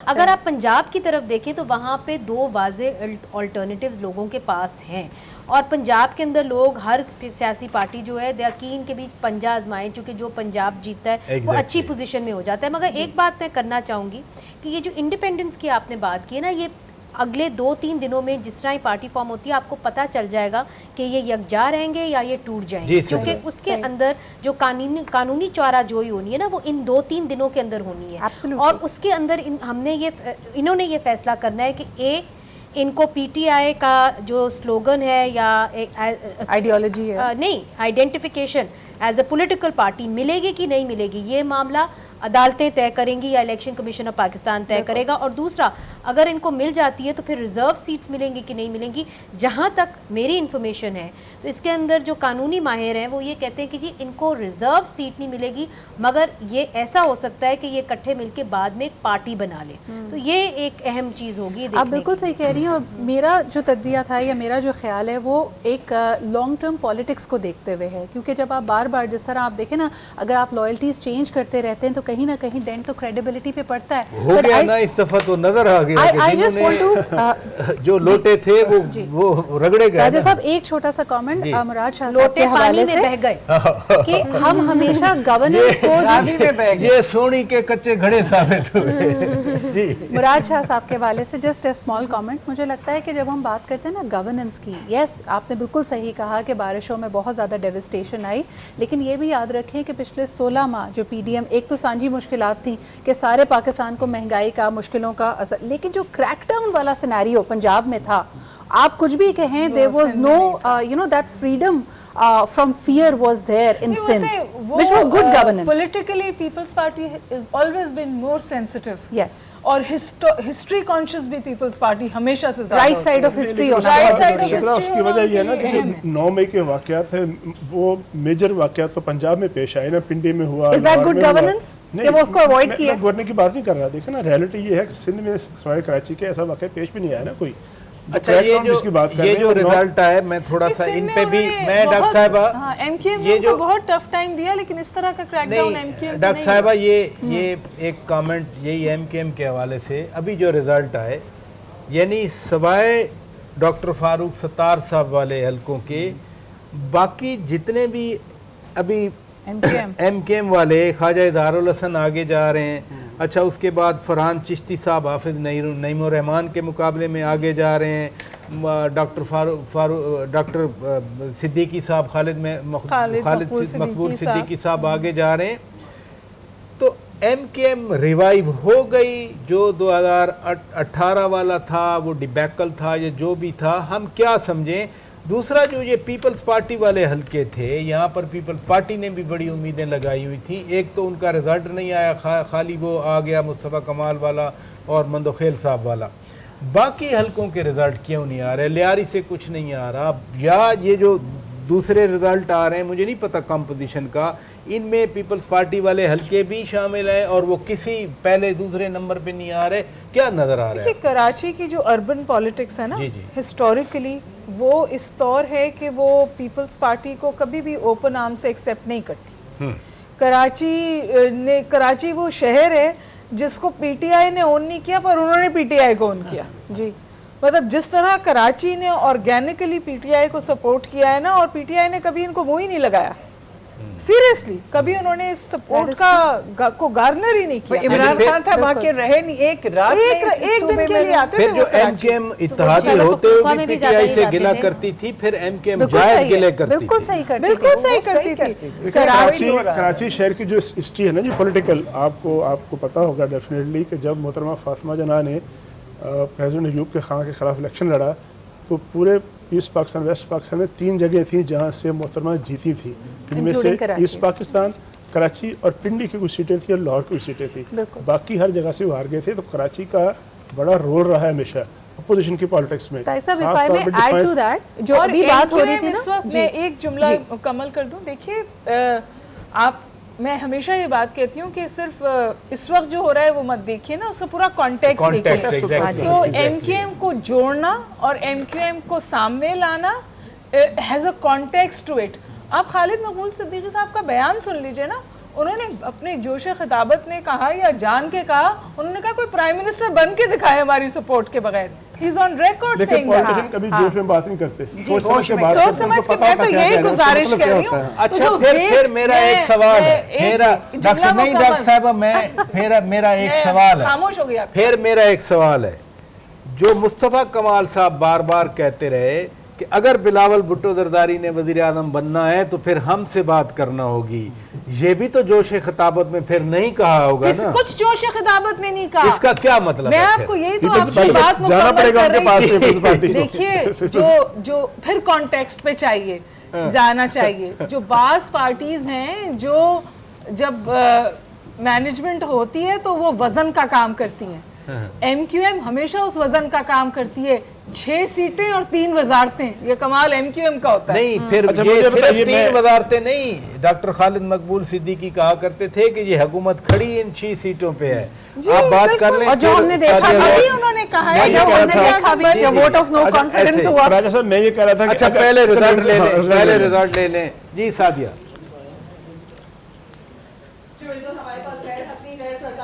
अगर आप पंजाब की तरफ देखें तो वहाँ पे दो वाज़े अल्टरनेटिव्स लोगों के पास हैं और पंजाब के अंदर लोग हर सियासी पार्टी जो है दे कीन के भी पंजा आजमाएं, चूँकि जो पंजाब जीतता है वो अच्छी पोजीशन में हो जाता है। मगर एक बात मैं करना चाहूँगी कि ये जो इंडिपेंडेंस की आपने बात की है ना, ये अगले 2-3 दिनों में जिस तरह ही पार्टी फॉर्म होती है आपको पता चल जाएगा कि ये यकजा रहेंगे या ये टूट जाएंगे, क्योंकि उसके अंदर जो कानूनी चौराजोई होनी है ना वो इन 2-3 दिनों के अंदर होनी है। और उसके अंदर इन्होंने ये फैसला करना है कि इनको पीटीआई का जो स्लोगन है या आइडियोलॉजी है, नहीं, identification as a political party मिलेगी कि नहीं मिलेगी, ये मामला अदालतें तय करेंगी या इलेक्शन कमीशन ऑफ पाकिस्तान तय करेगा। और दूसरा, अगर इनको मिल जाती है तो फिर रिजर्व सीट्स मिलेंगी कि नहीं मिलेंगी। जहां तक मेरी इन्फॉर्मेशन है तो इसके अंदर जो कानूनी माहिर हैं वो ये कहते हैं कि जी इनको रिजर्व सीट नहीं मिलेगी, मगर ये ऐसा हो सकता है कि ये इकट्ठे मिलकर बाद में एक पार्टी बना ले। तो ये एक अहम चीज़ होगी। आप बिल्कुल सही कह रही हैं। और मेरा जो तज्जिया था या मेरा जो ख्याल है वो एक लॉन्ग टर्म पॉलिटिक्स को देखते हुए है, क्योंकि जब आप बार बार जिस तरह आप देखें ना, अगर आप लॉयल्टीज चेंज करते रहते हैं तो कहीं ना कहीं डेंट तो क्रेडिबिलिटी पे पड़ता है। हो गया ना इस दफा तो नजर आ गया I just want to जो लोटे थे वो रगड़े गए। राजा साहब एक छोटा सा कमेंट मुराद शाह साहब लोटे पानी में बह गए कि हम हमेशा गवर्नेंस को ये सोनी के कच्चे घड़े साबित हुए। जी मुराद शाह साहब के हवाले से जस्ट ए स्मॉल कमेंट। मुझे लगता है कि जब हम बात करते हैं ना गवर्नेंस की, यस आपने बिल्कुल सही कहा कि बारिशों में बहुत ज़्यादा डेविस्टेशन आई, लेकिन ये भी याद रखें कि पिछले 16 माह जो पीडीएम, एक तो सांझी मुश्किलात थी कि सारे पाकिस्तान को महंगाई का, मुश्किलों का असर, लेकिन जो क्रैकडाउन वाला सिनेरियो पंजाब में था, आप कुछ भी कहें, there was no that freedom from fear was there in Sindh, which was good governance. Politically, People's Party has always been more sensitive. Yes. और history conscious भी People's Party हमेशा से ज़्यादा right side of history होना right side of history। उसकी वजह ये है ना जैसे 9 मई के वाक़यात है, वो मेजर वाक़यात तो पंजाब में पेश आए ना, पिंडी में हुआ। Is that good governance? कि वो उसको अवॉइड किया? मैं गवर्नर की बात नहीं कर रहा, देखो ना रियलिटी ये है कि सिंध में सवाए कराची के ऐसा वाक़या पेश भी नहीं आया ना कोई। अच्छा, ये जो रिजल्ट है, मैं थोड़ा सा इन पे भी, मैं डॉक्टर साहिबा एमकेएम ये जो बहुत टफ टाइम दिया, लेकिन इस तरह का क्रैकडाउन एमकेएम डॉक्टर साहिबा ये एक कमेंट यही एमकेएम के हवाले से अभी जो रिजल्ट आए, यानी सवाए डॉक्टर फारूक सत्तार साहब वाले हलकों के बाकी जितने भी अभी एमकेएम वाले, ख्वाजा इज़हारुल हसन आगे जा रहे हैं। अच्छा, उसके बाद फरहान चिश्ती साहब हाफिज नईमुर रहमान के मुकाबले में आगे जा रहे हैं। डॉक्टर सिद्दीकी साहब, खालिद मकबूल सिद्दीकी साहब आगे जा रहे हैं। तो एमकेएम रिवाइव हो गई। जो 2018 वाला था वो डिबैकल था, ये जो भी था हम क्या समझें। दूसरा, जो ये पीपल्स पार्टी वाले हलके थे, यहाँ पर पीपल्स पार्टी ने भी बड़ी उम्मीदें लगाई हुई थी। एक तो उनका रिजल्ट नहीं आया, खाली वो आ गया मुस्तफ़ा कमाल वाला और मंदोखेल साहब वाला। बाकी हलकों के रिजल्ट क्यों नहीं आ रहे? लियारी से कुछ नहीं आ रहा, या ये जो दूसरे रिजल्ट आ रहे हैं, मुझे नहीं पता कंपोजिशन का, इनमें पीपल्स पार्टी वाले हलके भी शामिल हैं और वो किसी पहले दूसरे नंबर पे नहीं आ रहे। क्या नज़र आ रहा है? कराची की जो अर्बन पॉलिटिक्स है ना, हिस्टोरिकली वो इस तौर है कि वो पीपल्स पार्टी को कभी भी ओपन आर्म से एक्सेप्ट नहीं करती। कराची वो शहर है जिसको पीटीआई ने ओन नहीं किया, पर उन्होंने पीटीआई को ओन किया। जी, मतलब जिस तरह कराची ने ऑर्गेनिकली पीटीआई को सपोर्ट किया है ना, और पीटीआई ने कभी इनको मुंह ही नहीं लगाया, सीरियसली कभी उन्होंने इस सपोर्ट को गार्नर ही नहीं किया। इमरान खान था वहाँ के रहे नहीं, एक दिन के लिए आते थे। फिर जो एमकेएम इत्तेहादी होते हुए भी पीटीआई से गिला करती थी, फिर एमकेएम जायज गिले करती थी। बिल्कुल सही करती थी। कराची शहर की जो हिस्ट्री है ना जी पॉलिटिकल, आपको पता होगा डेफिनेटली कि जब मोहतरमा फातिमा जना ने प्रेसिडेंट अयूब के खान के खिलाफ इलेक्शन लड़ा, तो पूरे ईस्ट पाकिस्तान, वेस्ट पाकिस्तान में 3 जगह थी जहाँ से मोहतरमा जीती थी, जिनमें से ईस्ट पाकिस्तान, कराची और पिंडी की कुछ सीटें थी और लाहौर की सीटें थी। बाकी हर जगह से वो हार गए थे। तो कराची का बड़ा रोल रहा है हमेशा अपोजिशन की पॉलिटिक्स में। जो अभी बात हो रही थी ना, मैं एक जुमला मुकम्मल कर दूं। देखिए, मैं हमेशा ये बात कहती हूँ कि सिर्फ इस वक्त जो हो रहा है वो मत देखिए ना, उसका पूरा कॉन्टेक्स्ट देखिए। तो एमकेएम को जोड़ना और एमकेएम को सामने लाना has a context to it. आप खालिद मकबूल सिद्दीकी साहब का बयान सुन लीजिए ना, उन्होंने अपने जोश खिताबत में कहा या जान के कहा, उन्होंने कहा कोई प्राइम मिनिस्टर बन के दिखाए हमारी सपोर्ट के बगैर। He is on record saying that. Politician कभी जोश में बात नहीं करते, सोच समझ के बात सोच समझ के। मैं तो यही गुजारिश कर रही हूँ। अच्छा, फिर मेरा एक सवाल है, मेरा डॉक्टर नहीं, डॉक्टर साहब मैं मेरा एक सवाल है, खामोश हो गया। फिर मेरा एक सवाल है, जो मुस्तफ़ा कमाल साहब बार बार कहते रहे कि अगर बिलावल भुट्टो जरदारी ने वज़ीर आज़म बनना है तो फिर हमसे बात करना होगी, ये भी तो जोश खिताबत में फिर नहीं कहा होगा ना? कुछ जोश खिताबत में नहीं कहा। इसका क्या मतलब मैं है? आपको यही तो आपकी बात जाना पड़ेगा उनके पास। देखिए, जो फिर कॉन्टेक्स्ट पे चाहिए जाना चाहिए। जो बास पार्टीज हैं जो जब मैनेजमेंट होती है तो वो वजन का काम करती हैं। MQM हमेशा उस वजन का काम करती है। 6 सीटें और 3 वजारतें, ये कमाल MQM का होता है। नहीं, फिर अच्छा, ये मुझे सिर्फ बताइए, 3 वजारतें नहीं, डॉक्टर खालिद मकबूल सिद्दीकी कहा करते थे कि ये हुकूमत खड़ी इन 6 सीटों पे है। आप बात कर लें। और जो हमने देखा अभी उन्होंने कहा है जब वोट ऑफ नो कॉन्फिडेंस हुआ। राजा साहब, मैं ये कह रहा था कि अच्छा, पहले रिजल्ट ले लें जी। सादिया,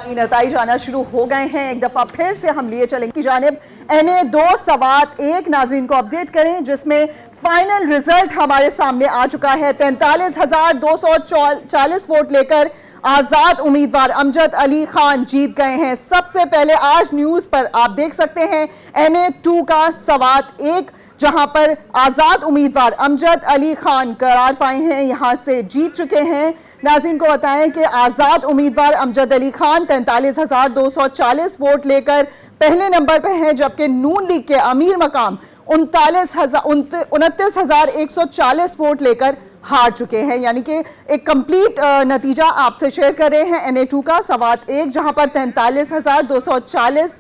नतीजे आना शुरू हो गए हैं। एक दफा फिर से हम लिए चलेंगे की जानिब। NA 2 नाज़रीन को अपडेट करें, जिसमें फाइनल रिजल्ट हमारे सामने आ चुका है। 43,240 वोट लेकर आजाद उम्मीदवार अमजद अली खान जीत गए हैं। सबसे पहले आज न्यूज पर आप देख सकते हैं NA 2 का सवात 1, जहां पर आजाद उम्मीदवार अमजद अली खान करार पाए हैं, यहां से जीत चुके हैं। नाज़रीन को बताएं कि आजाद उम्मीदवार अमजद अली खान 43,240 वोट लेकर पहले नंबर पर हैं, जबकि नून लीग के अमीर मकाम 29,140 वोट लेकर हार चुके हैं। यानी कि एक कंप्लीट नतीजा आपसे शेयर कर रहे हैं NA 2 का सवात 1, जहां पर 43,240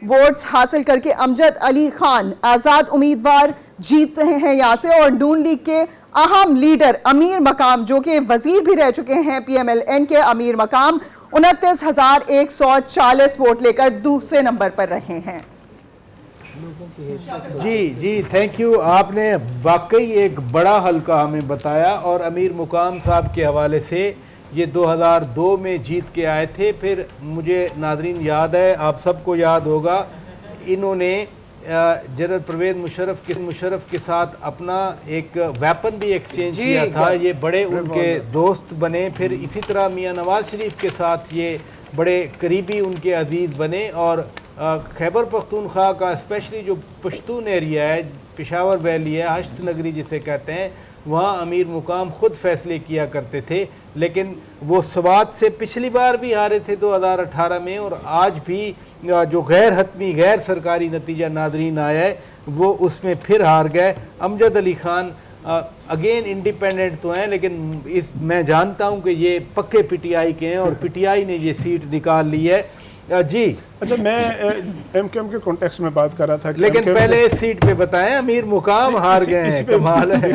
वोट्स हासिल करके अमजद अली खान आजाद उम्मीदवार जीत रहे हैं यहां से। और नून लीग के अहम लीडर अमीर मकाम, जो कि वजीर भी रह चुके हैं PMLN के अमीर मकाम, 29,140 वोट लेकर दूसरे नंबर पर रहे हैं। जी थैंक यू। आपने वाकई एक बड़ा हल्का हमें बताया, और अमीर मुकाम साहब के हवाले से ये 2002 में जीत के आए थे। फिर मुझे नादरीन याद है, आप सबको याद होगा, इन्होंने जनरल परवेज मुशर्रफ के साथ अपना एक वेपन भी एक्सचेंज किया था। ये बड़े उनके दोस्त बने। फिर इसी तरह मियां नवाज शरीफ के साथ ये बड़े करीबी उनके अजीज़ बने। और खैबर पख्तूनख्वा का स्पेशली जो पश्तून एरिया है, पेशावर वैली है, हश्त नगरी जिसे कहते हैं, वहाँ अमीर मुकाम ख़ुद फैसले किया करते थे। लेकिन वो सवात से पिछली बार भी हारे थे 2018 में, और आज भी जो गैर हतमी गैर सरकारी नतीजा नादरीन आया है वो उसमें फिर हार गए। अमजद अली खान अगेन इंडिपेंडेंट तो हैं, लेकिन मैं जानता हूँ कि ये पक्के PTI के हैं और PTI ने ये सीट निकाल ली है जी। अच्छा, मैं MQM के कॉन्टेक्स्ट में बात कर रहा था, लेकिन पहले इस सीट पे बताएं, अमीर मुकाम हार गए हैं, कमाल है।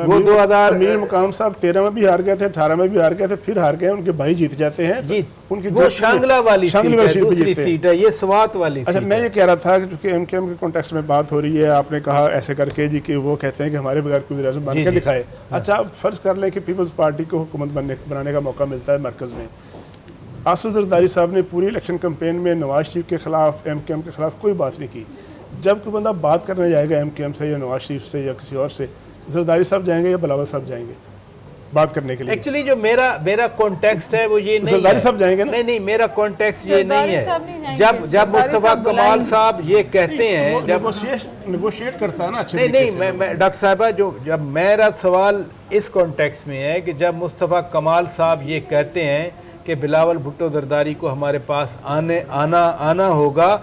वो 2000 अमीर मुकाम साहब 13 में भी हार गए थे, 18 में भी हार गए थे, फिर हार गए, उनके भाई जीत जाते हैं। जी, उनकी वो शांगला वाली दूसरी सीट है, ये स्वात वाली। अच्छा, मैं ये कह रहा था कि MQM के कॉन्टेक्स्ट में बात हो रही है, आपने कहा ऐसे करके जी कि वो कहते हैं कि हमारे बगैर कोई वज़ीर-ए-आज़म बन के दिखाए। अच्छा, अब फर्ज कर लें कि पीपल्स पार्टी को हुकूमत बनाने का मौका मिलता है मरकज़ में। आसिफ जरदारी साहब ने पूरी इलेक्शन कैंपेन में नवाज शरीफ के खिलाफ, MQM के खिलाफ कोई बात नहीं की। जब कोई बंदा बात करने जाएगा MQM से या नवाज शरीफ से या किसी और से, जरदारी साहब जाएंगे या बिलावल साहब जाएंगे बात करने के लिए? एक्चुअली जो मेरा कॉन्टेक्स्ट है वो ये नहीं है। जरदारी साहब जाएंगे ना? नहीं, मेरा कॉन्टेक्स्ट ये नहीं है। जब मुस्तफा कमाल साहब ये कहते हैं, जब नेगोशिएट करता है ना, नहीं, मैं डॉक्टर साहबा, जब मेरा सवाल इस कॉन्टेक्स्ट में है कि जब मुस्तफा कमाल साहब ये कहते हैं कि बिलावल भुट्टो जरदारी को हमारे पास आना होगा,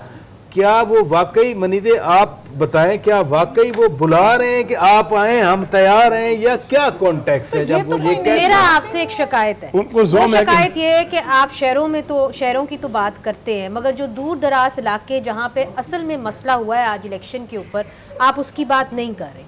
क्या वो वाकई मनीदे आप बताएं, क्या वाकई वो बुला रहे हैं कि आप आए, हम तैयार हैं, या क्या कॉन्टेक्स्ट है? जब वो ये कहते हैं, मेरा आपसे एक शिकायत है। वो शिकायत ये है कि आप शहरों की तो बात करते हैं, मगर जो दूर दराज इलाके जहाँ पे असल में मसला हुआ है आज इलेक्शन के ऊपर, आप उसकी बात नहीं कर रहे।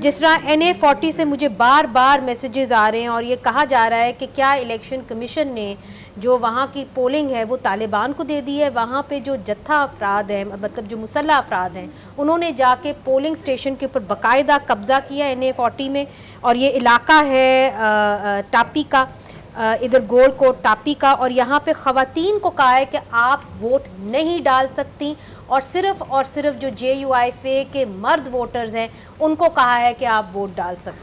जिस तरह NA 40 से मुझे बार बार मैसेजेस आ रहे हैं और ये कहा जा रहा है कि क्या इलेक्शन कमीशन ने जो वहाँ की पोलिंग है वो तालिबान को दे दी है। वहाँ पे जो जत्था अफराद हैं, मतलब जो मुसल्ला अफराद हैं, उन्होंने जाके पोलिंग स्टेशन के ऊपर बाकायदा कब्ज़ा किया NA 40 में। और ये इलाका है टापी का, इधर गोलकोट टापी का, और यहाँ पे ख़वातीन को कहा है कि आप वोट नहीं डाल सकती, और सिर्फ जो JUIFA के मर्द वोटर्स हैं उनको कहा है कि आप वोट डाल सकते हैं।